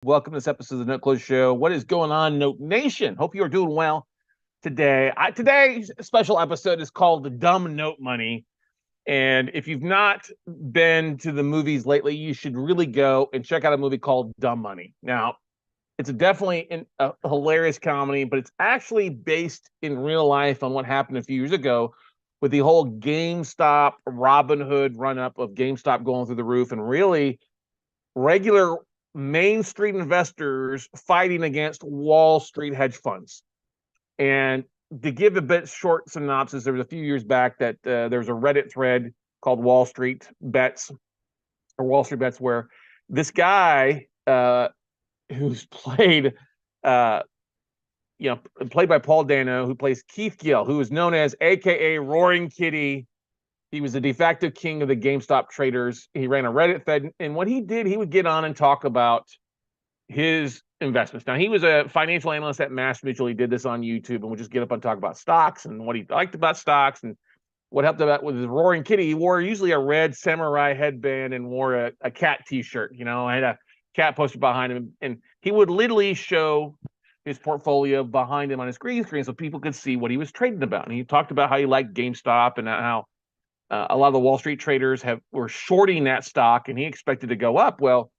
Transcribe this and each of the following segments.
Welcome to this episode of the Note Close Show. What is going on, Note Nation? Hope you are doing well today. Today's special episode is called The Dumb Note Money. And if you've not been to the movies lately, you should really go and check out a movie called Dumb Money. Now, it's definitely a hilarious comedy, but it's actually based in real life on what happened a few years ago with the whole GameStop Robin Hood run up of GameStop going through the roof and really regular Main Street investors fighting against Wall Street hedge funds. And to give a bit short synopsis, there was a few years back that there was a Reddit thread called Wall Street Bets or Wall Street Bets, where this guy who's played, uh, played by Paul Dano, who plays Keith Gill, who is known as AKA Roaring Kitty. He was the de facto king of the GameStop traders. He ran a Reddit thread, and what he did, he would get on and talk about his investments. Now, he was a financial analyst at MassMutual. He did this on YouTube and would just get up and talk about stocks and what he liked about stocks and what helped about with his Roaring Kitty. He wore usually a red samurai headband and wore a cat T-shirt. I had a cat poster behind him, and he would literally show his portfolio behind him on his green screen so people could see what he was trading about. And he talked about how he liked GameStop and how a lot of the Wall Street traders were shorting that stock, and he expected to go up. Well,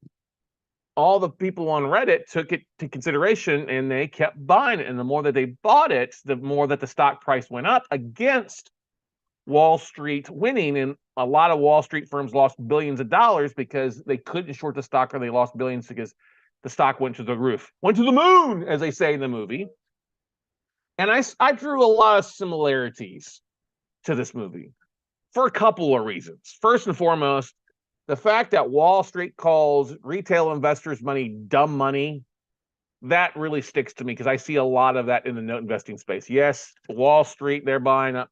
all the people on Reddit took it to consideration, and they kept buying it. And the more that they bought it, the more that the stock price went up against Wall Street winning. And a lot of Wall Street firms lost billions of dollars because they couldn't short the stock, or they lost billions because the stock went to the roof, went to the moon, as they say in the movie. And I drew a lot of similarities to this movie for a couple of reasons. First and foremost, the fact that Wall Street calls retail investors' money dumb money, that really sticks to me because I see a lot of that in the note investing space. Yes, Wall Street, they're buying up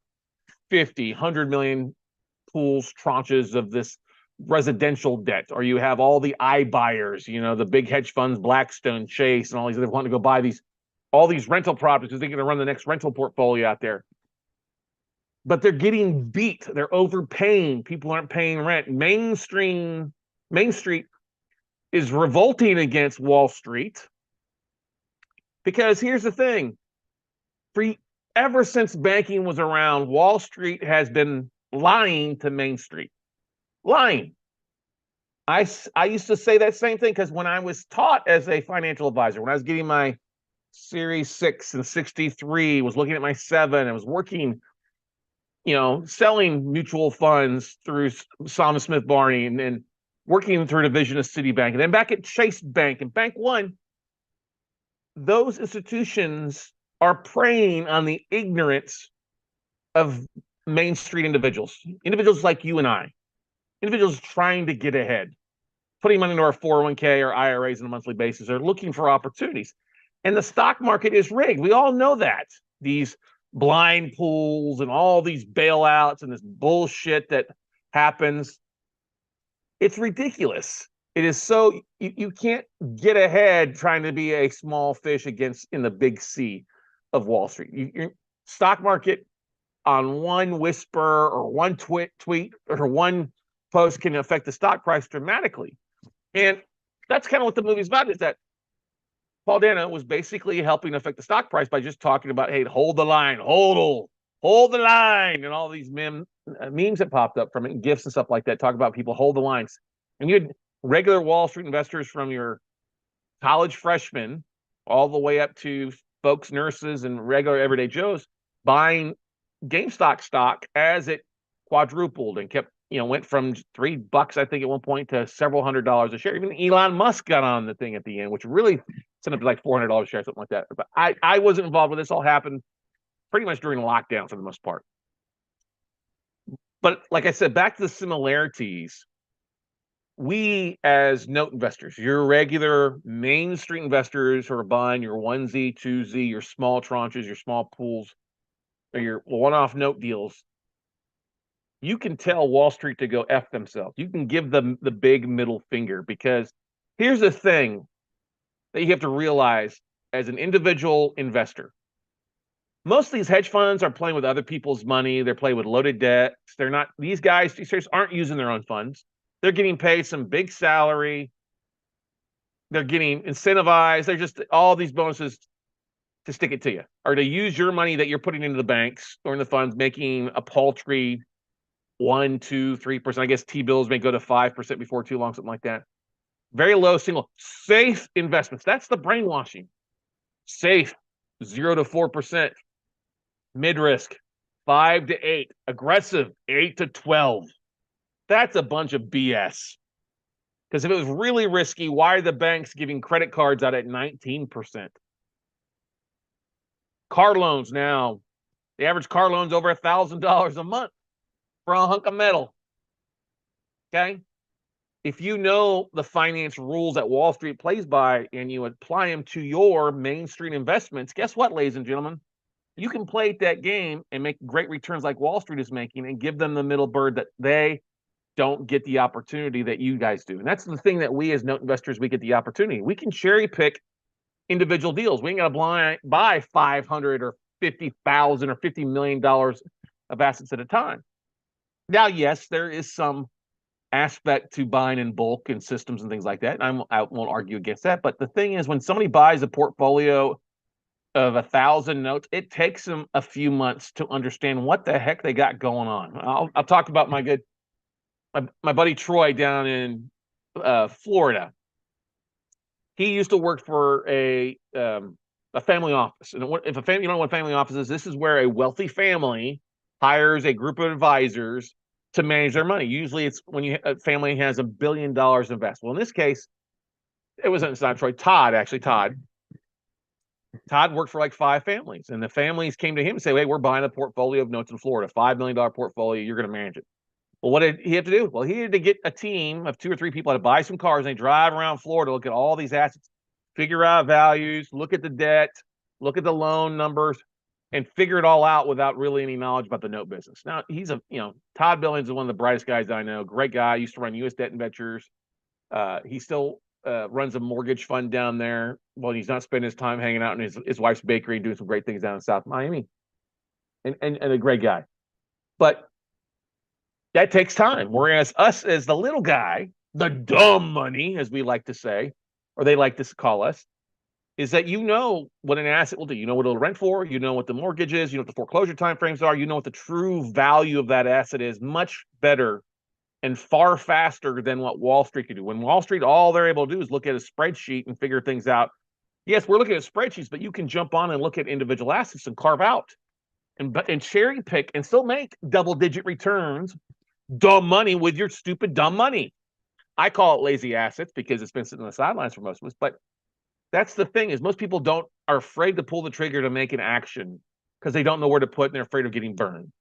50, 100 million pools, tranches of this residential debt, or you have all the iBuyers, the big hedge funds, Blackstone, Chase, and all these other want to go buy all these rental properties because they're going to run the next rental portfolio out there. But they're getting beat. They're overpaying. People aren't paying rent. Main Street is revolting against Wall Street because here's the thing. Ever since banking was around, Wall Street has been lying to Main Street. Lying. I used to say that same thing because when I was taught as a financial advisor, when I was getting my Series 6 and 63, was looking at my 7, I was working selling mutual funds through Simon Smith Barney and working through a division of Citibank. And then back at Chase Bank and Bank One, those institutions are preying on the ignorance of Main Street individuals like you and I, individuals trying to get ahead, putting money into our 401k or IRAs on a monthly basis, or looking for opportunities. And the stock market is rigged. We all know that. These blind pools and all these bailouts and this bullshit that happens. It's ridiculous. It is so you can't get ahead trying to be a small fish in the big sea of Wall Street. Your stock market on one whisper or one tweet or one post can affect the stock price dramatically. And that's kind of what the movie's about, is that Paul Dano was basically helping affect the stock price by just talking about, hey, hold the line, hold the line, and all these memes that popped up from it, and gifs and stuff like that, talk about people hold the lines. And you had regular Wall Street investors from your college freshmen all the way up to folks, nurses, and regular everyday Joes buying GameStop stock as it quadrupled and kept, went from $3, I think, at one point to several $100s a share. Even Elon Musk got on the thing at the end, which really sent up to like $400 a share, something like that. But I wasn't involved with this. All happened pretty much during lockdown for the most part. But like I said, back to the similarities. We as note investors, your regular Main Street investors who are buying your 1Z, 2Z, your small tranches, your small pools, or your one-off note deals, you can tell Wall Street to go F themselves. You can give them the big middle finger, because here's the thing that you have to realize as an individual investor. Most of these hedge funds are playing with other people's money. They're playing with loaded debts. These guys aren't using their own funds. They're getting paid some big salary. they're getting incentivized. They're just all these bonuses to stick it to you, or to use your money that you're putting into the banks or in the funds, making a paltry 1, 2, 3%. I guess T-bills may go to 5% before too long, something like that. Very low single safe investments. That's the brainwashing. Safe, 0 to 4%. Mid-risk, 5 to 8. Aggressive, 8 to 12. That's a bunch of BS. Because if it was really risky, why are the banks giving credit cards out at 19%? Car loans now, the average car loan's over $1,000 a month for a hunk of metal. Okay? If you know the finance rules that Wall Street plays by and you apply them to your Main Street investments, guess what, ladies and gentlemen? You can play that game and make great returns like Wall Street is making and give them the middle bird that they don't get the opportunity that you guys do. And that's the thing that we as note investors, we get the opportunity. We can cherry pick individual deals. We ain't got to buy 500 or 50,000 or $50 million of assets at a time. Now, yes, there is some aspect to buying in bulk and systems and things like that. And I won't argue against that. But the thing is, when somebody buys a portfolio of 1,000 notes, it takes them a few months to understand what the heck they got going on. I'll talk about my buddy Troy down in Florida. He used to work for a family office. And if a family, you know what family office is? This is where a wealthy family hires a group of advisors to manage their money. Usually it's when a family has $1 billion invested. Well, in this case, it's not Troy, Todd, actually. Todd worked for like 5 families, and the families came to him and said, hey, we're buying a portfolio of notes in Florida, $5 million portfolio. You're going to manage it. Well, what did he have to do? Well, he had to get a team of 2 or 3 people to buy some cars, and they drive around Florida, look at all these assets, figure out values, look at the debt, look at the loan numbers, and figure it all out without really any knowledge about the note business. Now, Todd Billings is one of the brightest guys I know. Great guy. Used to run U.S. Debt and Ventures. He still runs a mortgage fund down there. Well, he's not spending his time hanging out in his wife's bakery and doing some great things down in South Miami. And a great guy. But that takes time. Whereas us as the little guy, the dumb money, as we like to say, or they like to call us, is that you know what an asset will do. You know what it'll rent for. You know what the mortgage is. You know what the foreclosure timeframes are. You know what the true value of that asset is. Much better and far faster than what Wall Street could do. When Wall Street, all they're able to do is look at a spreadsheet and figure things out. Yes, we're looking at spreadsheets, but you can jump on and look at individual assets and carve out and cherry pick and still make double-digit returns. Dumb money with your stupid dumb money. I call it lazy assets because it's been sitting on the sidelines for most of us. But that's the thing, is most people are afraid to pull the trigger to make an action because they don't know where to put and they're afraid of getting burned.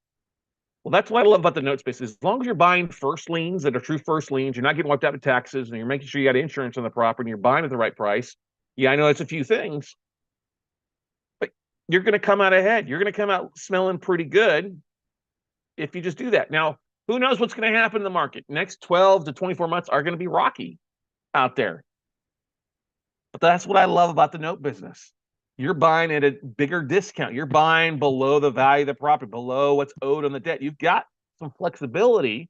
Well, that's what I love about the note space. As long as you're buying first liens that are true first liens, you're not getting wiped out with taxes, and you're making sure you got insurance on the property, and you're buying at the right price. Yeah, I know it's a few things, but you're going to come out ahead. You're going to come out smelling pretty good if you just do that. Now, who knows what's going to happen in the market? Next 12 to 24 months are going to be rocky out there. But that's what I love about the note business. You're buying at a bigger discount. You're buying below the value of the property, below what's owed on the debt. You've got some flexibility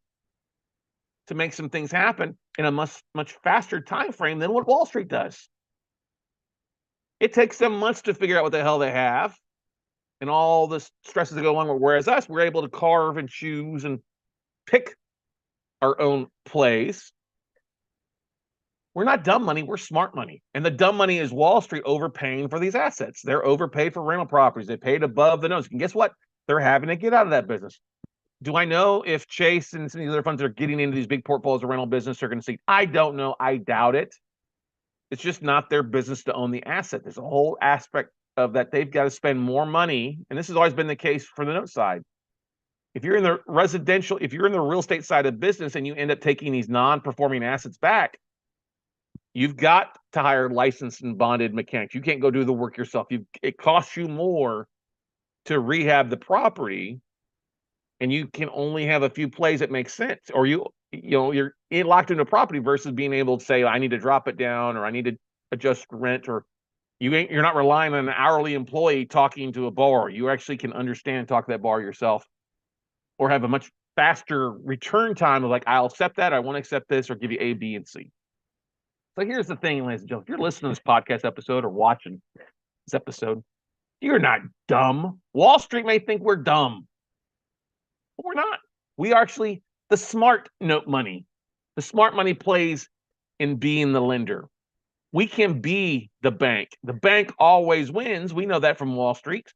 to make some things happen in a much faster time frame than what Wall Street does. It takes them months to figure out what the hell they have and all the stresses that go along with it. Whereas us, we're able to carve and choose and pick our own plays. We're not dumb money, we're smart money. And the dumb money is Wall Street overpaying for these assets. They're overpaid for rental properties. They paid above the nose. And guess what? They're having to get out of that business. Do I know if Chase and some of the other funds that are getting into these big portfolios of rental business are going to see? I don't know. I doubt it. It's just not their business to own the asset. There's a whole aspect of that. They've got to spend more money. And this has always been the case for the note side. If you're in the residential, if you're in the real estate side of business and you end up taking these non-performing assets back, you've got to hire licensed and bonded mechanics. You can't go do the work yourself. It costs you more to rehab the property, and you can only have a few plays that make sense. Or you're locked into a property versus being able to say, I need to drop it down, or I need to adjust rent, or you're not relying on an hourly employee talking to a borrower. You actually can understand and talk to that borrower yourself, or have a much faster return time of like, I'll accept that, I won't accept this, or give you A, B, and C. So here's the thing, ladies and gentlemen. If you're listening to this podcast episode or watching this episode, you're not dumb. Wall Street may think we're dumb, but we're not. We are actually the smart note money. The smart money plays in being the lender. We can be the bank. The bank always wins. We know that from Wall Street.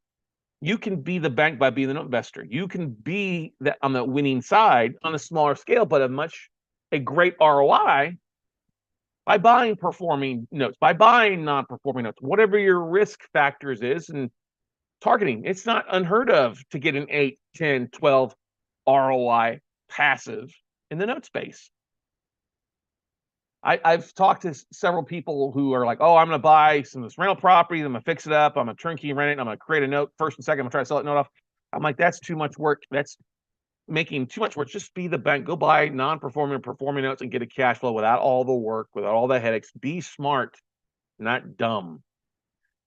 You can be the bank by being the note investor. You can be that on the winning side on a smaller scale, but a great ROI by buying performing notes, by buying non-performing notes, whatever your risk factors is, and targeting. It's not unheard of to get an 8, 10, 12 ROI passive in the note space. I've talked to several people who are like, oh, I'm going to buy some of this rental property. I'm going to fix it up. I'm going to turnkey rent it. I'm going to create a note first and second. I'm going to try to sell it note off. I'm like, that's too much work. That's making too much work. Just be the bank. Go buy non-performing or performing notes and get a cash flow without all the work, without all the headaches. Be smart, not dumb.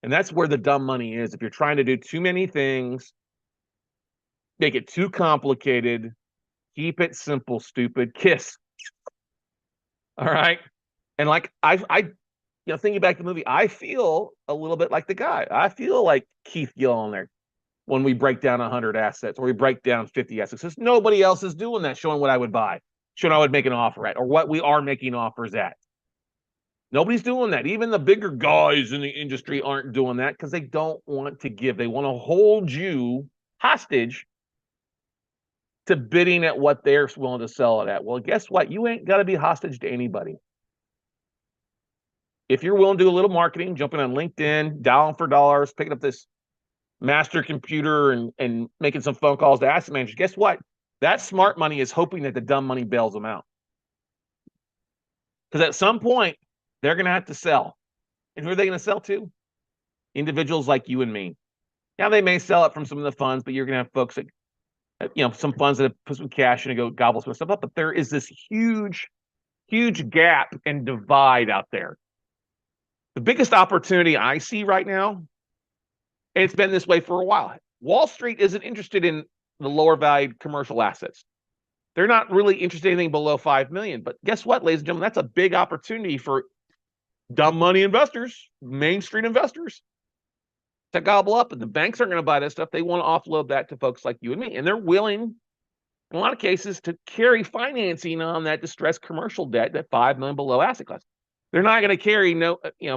And that's where the dumb money is. If you're trying to do too many things, make it too complicated, keep it simple, stupid, kiss. All right. And like thinking back to the movie, I feel a little bit like the guy. I feel like Keith Gill on there when we break down 100 assets or we break down 50 assets. Because nobody else is doing that, showing what I would buy, showing I would make an offer at, or what we are making offers at. Nobody's doing that. Even the bigger guys in the industry aren't doing that because they don't want to give. They want to hold you hostage to bidding at what they're willing to sell it at. Well, guess what? You ain't got to be hostage to anybody. If you're willing to do a little marketing, jumping on LinkedIn, dialing for dollars, picking up this master computer and making some phone calls to asset managers, guess what? That smart money is hoping that the dumb money bails them out. Because at some point, they're going to have to sell. And who are they going to sell to? Individuals like you and me. Now, they may sell it from some of the funds, but you're going to have folks that, some funds that have put some cash in and go gobble some stuff up. But there is this huge, huge gap and divide out there. The biggest opportunity I see right now, and it's been this way for a while, Wall Street isn't interested in the lower valued commercial assets. They're not really interested in anything below 5 million. But guess what, ladies and gentlemen? That's a big opportunity for dumb money investors, Main Street investors, to gobble up. And the banks aren't going to buy that stuff. They want to offload that to folks like you and me. And they're willing, in a lot of cases, to carry financing on that distressed commercial debt, that 5 million below asset class. They're not going to carry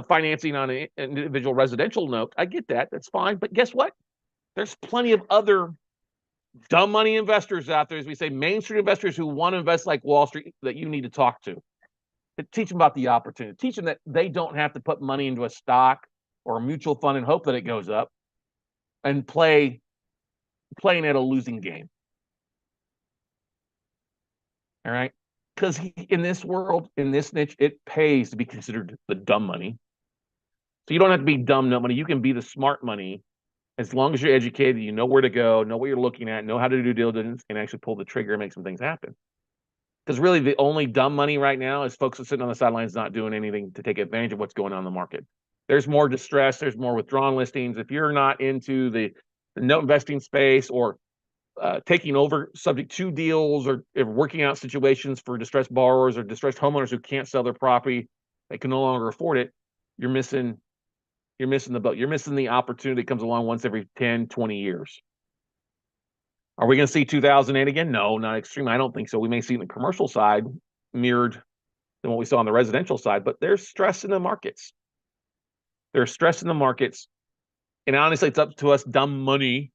financing on an individual residential note. I get that. That's fine. But guess what? There's plenty of other dumb money investors out there, as we say, Main Street investors who want to invest like Wall Street, that you need to talk to teach them about the opportunity, teach them that they don't have to put money into a stock or a mutual fund and hope that it goes up and playing at a losing game. All right. Because in this world, in this niche, it pays to be considered the dumb money. So you don't have to be dumb no money. You can be the smart money as long as you're educated, you know where to go, know what you're looking at, know how to do due diligence, and actually pull the trigger and make some things happen. Because really the only dumb money right now is folks that sitting on the sidelines not doing anything to take advantage of what's going on in the market. There's more distress. There's more withdrawn listings. If you're not into the note investing space or taking over subject to deals or working out situations for distressed borrowers or distressed homeowners who can't sell their property, they can no longer afford it, you're missing the boat. You're missing the opportunity that comes along once every 10, 20 years. Are we going to see 2008 again? No, not extremely. I don't think so. We may see it in the commercial side mirrored than what we saw on the residential side, but there's stress in the markets. There's stress in the markets. And honestly, it's up to us dumb money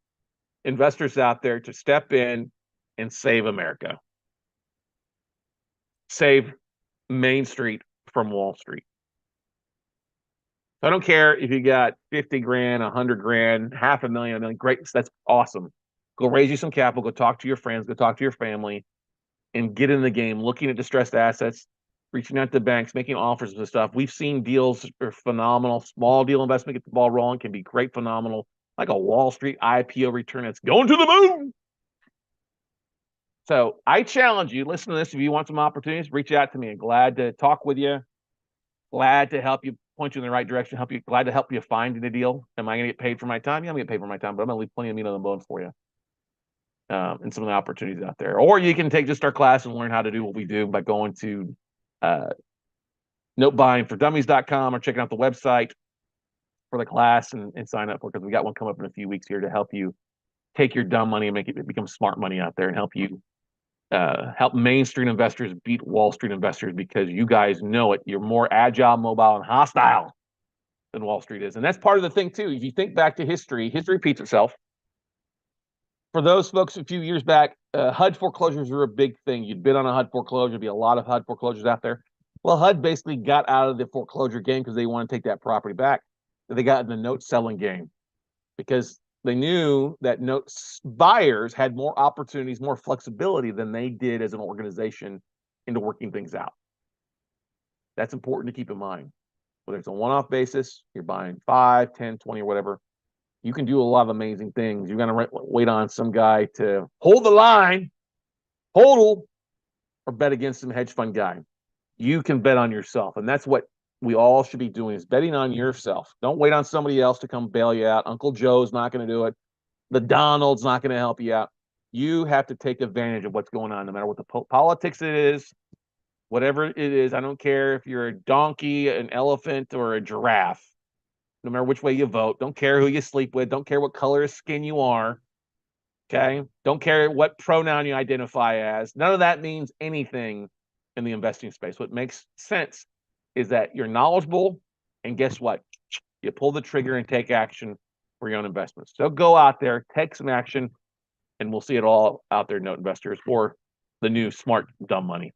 investors out there to step in and save America. Save Main Street from Wall Street. So I don't care if you got 50 grand, 100 grand, $500,000, great. That's awesome. Go raise you some capital, go talk to your friends, go talk to your family, and get in the game, looking at distressed assets, reaching out to banks, making offers and stuff. We've seen deals that are phenomenal. Small deal investment, get the ball rolling, can be great, phenomenal. Like a Wall Street IPO return that's going to the moon. So I challenge you, listen to this. If you want some opportunities, reach out to me. I'm glad to talk with you. Glad to help you, point you in the right direction, glad to help you find a deal. Am I going to get paid for my time? Yeah, I'm going to get paid for my time, but I'm going to leave plenty of meat on the bone for you. And some of the opportunities out there. Or you can take just our class and learn how to do what we do by going to notebuyingfordummies.com or checking out the website for the class and sign up for it, because we got one coming up in a few weeks here to help you take your dumb money and make it become smart money out there, and help you help Main Street investors beat Wall Street investors, because you guys know it. You're more agile, mobile, and hostile than Wall Street is. And that's part of the thing, too. If you think back to history, history repeats itself. For those folks a few years back, HUD foreclosures were a big thing. You'd bid on a HUD foreclosure, there'd be a lot of HUD foreclosures out there. Well, HUD basically got out of the foreclosure game because they want to take that property back. They got in the note selling game because they knew that note buyers had more opportunities, more flexibility than they did as an organization into working things out. That's important to keep in mind. Whether it's a one-off basis, you're buying 5, 10, 20, or whatever, you can do a lot of amazing things. You're going to wait on some guy to hold the line, hodl, or bet against some hedge fund guy. You can bet on yourself. And that's what we all should be doing, is betting on yourself. Don't wait on somebody else to come bail you out. Uncle Joe's not going to do it. The Donald's not going to help you out. You have to take advantage of what's going on, no matter what the politics it is, whatever it is. I don't care if you're a donkey, an elephant, or a giraffe. No matter which way you vote, don't care who you sleep with, don't care what color of skin you are, okay? Don't care what pronoun you identify as. None of that means anything in the investing space. What makes sense is that you're knowledgeable, and guess what? You pull the trigger and take action for your own investments. So go out there, take some action, and we'll see it all out there, note investors, for the new smart, dumb money.